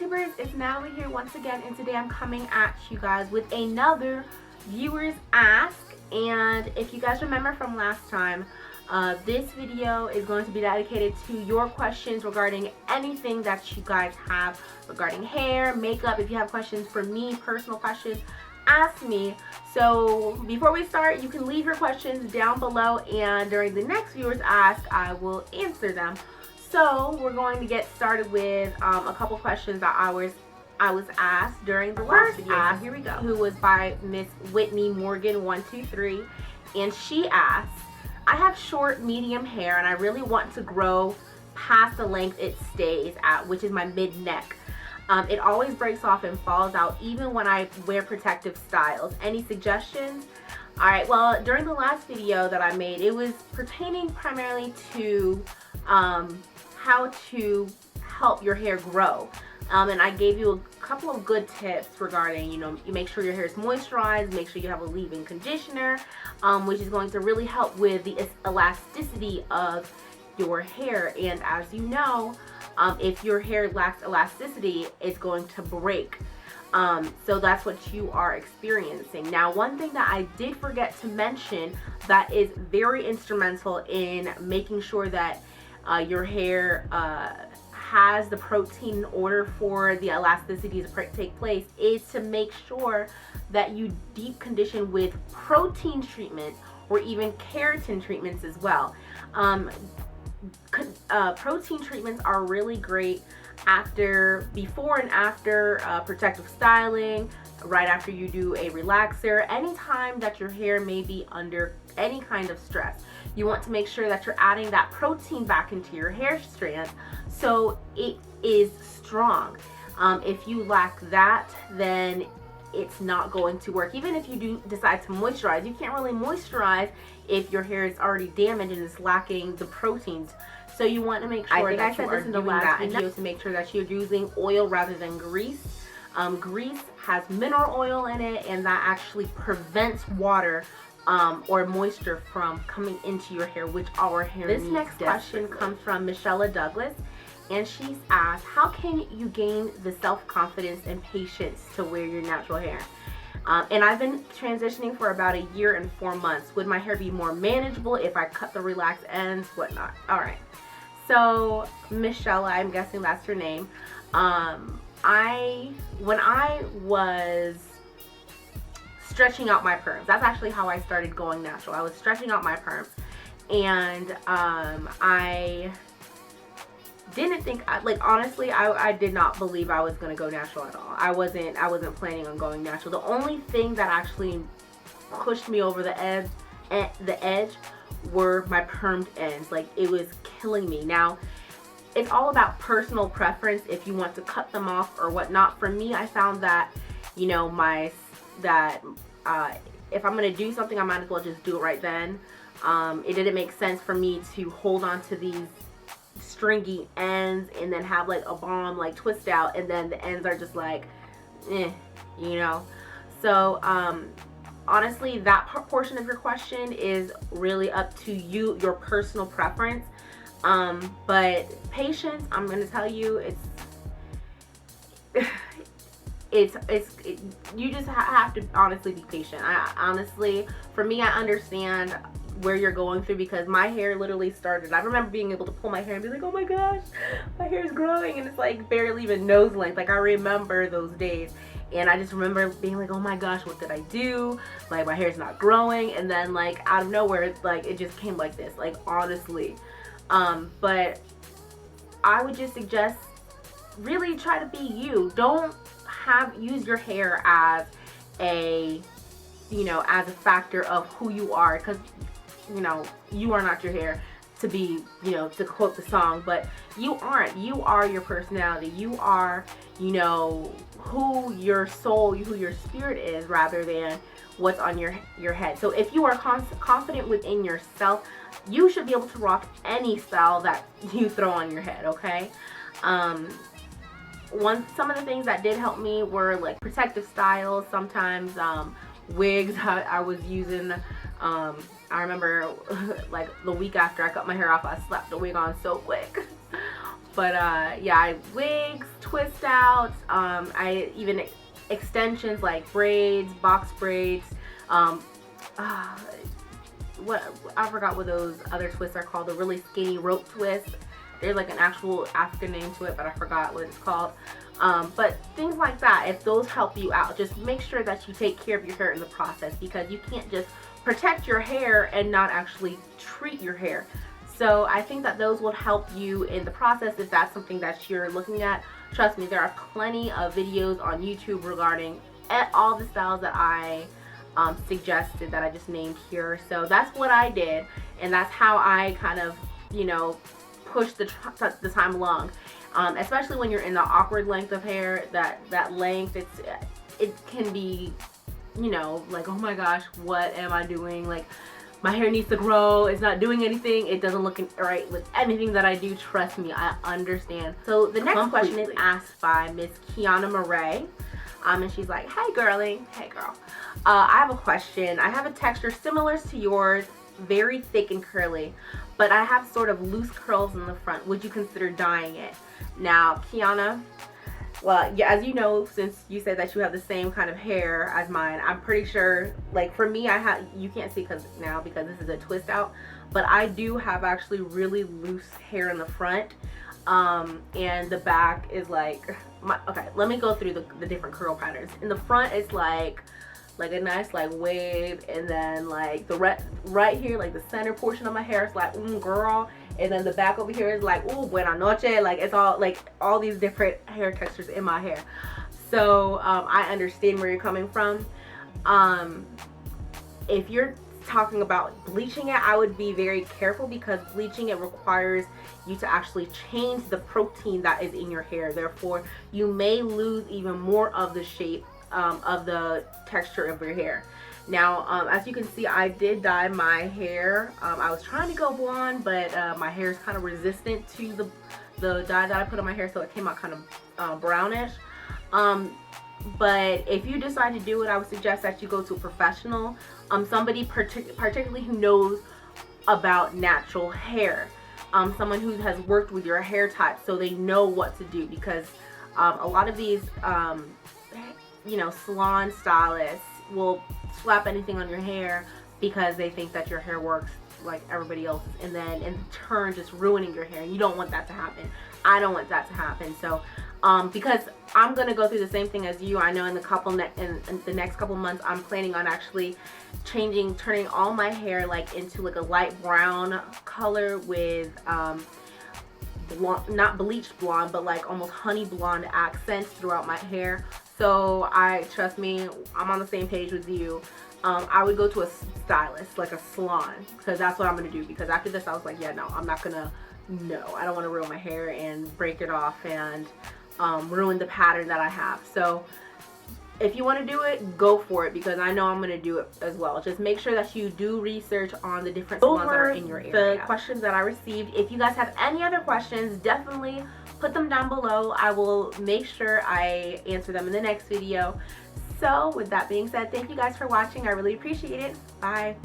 YouTubers, it's Natalie here once again, and today I'm coming at you guys with another Viewers Ask. And if you guys remember from last time, this video is going to be dedicated to your questions regarding anything that you guys have regarding hair, makeup. If you have questions for me, personal questions, ask me. So before we start, you can leave your questions down below, and during the next Viewers Ask, I will answer them. So we're going to get started with a couple questions that I was asked during the last video. So here we go. Who was by Miss Whitney Morgan 123, and she asked, I have short, medium hair, and I really want to grow past the length it stays at, which is my mid-neck. It always breaks off and falls out even when I wear protective styles. Any suggestions? Alright, well, during the last video that I made, it was pertaining primarily to how to help your hair grow. And I gave you a couple of good tips regarding, you make sure your hair is moisturized, make sure you have a leave-in conditioner, which is going to really help with the elasticity of your hair. And as you know, if your hair lacks elasticity, it's going to break. So that's what you are experiencing. Now, one thing that I did forget to mention that is very instrumental in making sure that your hair has the protein in order for the elasticity to take place is to make sure that you deep condition with protein treatment or even keratin treatments as well. Protein treatments are really great before and after protective styling, right after you do a relaxer, anytime that your hair may be under any kind of stress. You want to make sure that you're adding that protein back into your hair strand so it is strong. If you lack that, then it's not going to work. Even if you do decide to moisturize, you can't really moisturize if your hair is already damaged and is lacking the proteins. So you want to make sure that you are doing that video to make sure that you're using oil rather than grease. Grease has mineral oil in it, and that actually prevents water or moisture from coming into your hair, which our hair needs. This next question comes from Michelle Douglas, and she's asked, how can you gain the self-confidence and patience to wear your natural hair? And I've been transitioning for about a year and 4 months. Would my hair be more manageable if I cut the relaxed ends, whatnot? All right. So Michelle, I'm guessing that's her name. When I was stretching out my perms, that's actually how I started going natural. I was stretching out my perms, and I didn't think, honestly, I did not believe I was gonna go natural at all. I wasn't planning on going natural. The only thing that actually pushed me over the edge were my permed ends. Like, it was killing me. Now, it's all about personal preference if you want to cut them off or whatnot. For me, I found that, if I'm gonna do something, I might as well just do it right then. It didn't make sense for me to hold on to these stringy ends and then have like a bomb twist out, and then the ends are just like so honestly, that portion of your question is really up to you, your personal preference. But patience, I'm gonna tell you, you just have to honestly be patient. For me, I understand where you're going through, because my hair literally started, I remember being able to pull my hair and be like, oh my gosh, my hair is growing, and it's like barely even nose length. Like, I remember those days, and I just remember being like, oh my gosh, what did I do? Like, my hair's not growing. And then out of nowhere, it just came like this, honestly. But I would just suggest really try to be you. Don't use your hair as a factor of who you are, because you are not your hair to be, to quote the song, but you aren't. You are your personality. You are, who your soul, who your spirit is, rather than what's on your head. So if you are confident within yourself, you should be able to rock any style that you throw on your head, okay? Some of the things that did help me were protective styles, sometimes wigs. I was using, I remember the week after I cut my hair off, I slapped the wig on so quick. But yeah, I wigs, twist outs, I even extensions like braids, box braids, what I forgot what those other twists are called, the really skinny rope twist. There's like an actual African name to it, but I forgot what it's called. But things like that, if those help you out, just make sure that you take care of your hair in the process, because you can't just protect your hair and not actually treat your hair. So I think that those will help you in the process if that's something that you're looking at. Trust me, there are plenty of videos on YouTube regarding all the styles that I suggested, that I just named here. So that's what I did, and that's how I kind of, you know, push the time along. Especially when you're in the awkward length of hair, that length, it can be, you know, like, oh my gosh, what am I doing? Like, my hair needs to grow, it's not doing anything, it doesn't look right with anything that I do. Trust me, I understand. So the next question is asked by Miss Kiana Murray, and she's like, hey girlie, hey girl, I have a question. I have a texture similar to yours, very thick and curly, but I have sort of loose curls in the front. Would you consider dyeing it? Now, Kiana, well, yeah, as you know, since you said that you have the same kind of hair as mine, I'm pretty sure, like for me, you can't see because this is a twist out, but I do have actually really loose hair in the front, and the back is like, okay, let me go through the different curl patterns. In the front, it's like a nice like wave, and then like the right here, like the center portion of my hair is like girl, and then the back over here is like buena noche. Like it's all like all these different hair textures in my hair. So I understand where you're coming from. If you're talking about bleaching it, I would be very careful, because bleaching it requires you to actually change the protein that is in your hair. Therefore, you may lose even more of the shape of the texture of your hair. Now, as you can see, I did dye my hair. I was trying to go blonde, but my hair is kind of resistant to the dye that I put on my hair, so it came out kind of brownish. But if you decide to do it, I would suggest that you go to a professional, somebody particularly who knows about natural hair, someone who has worked with your hair type, so they know what to do, because a lot of these you know, salon stylists will slap anything on your hair because they think that your hair works like everybody else's, and then in turn just ruining your hair. And you don't want that to happen. I don't want that to happen. So because I'm gonna go through the same thing as you, I know in the next couple months I'm planning on actually turning all my hair like into like a light brown color with blonde, not bleached blonde, but like almost honey blonde accents throughout my hair. So trust me, I'm on the same page with you. I would go to a stylist, like a salon, because that's what I'm gonna do. Because after this, I was like, yeah, no, I'm not gonna, no, I don't want to ruin my hair and break it off and ruin the pattern that I have. So if you want to do it, go for it, because I know I'm going to do it as well. Just make sure that you do research on the different salons that are in your area. The questions that I received. If you guys have any other questions, definitely put them down below. I will make sure I answer them in the next video. So with that being said, thank you guys for watching. I really appreciate it. Bye.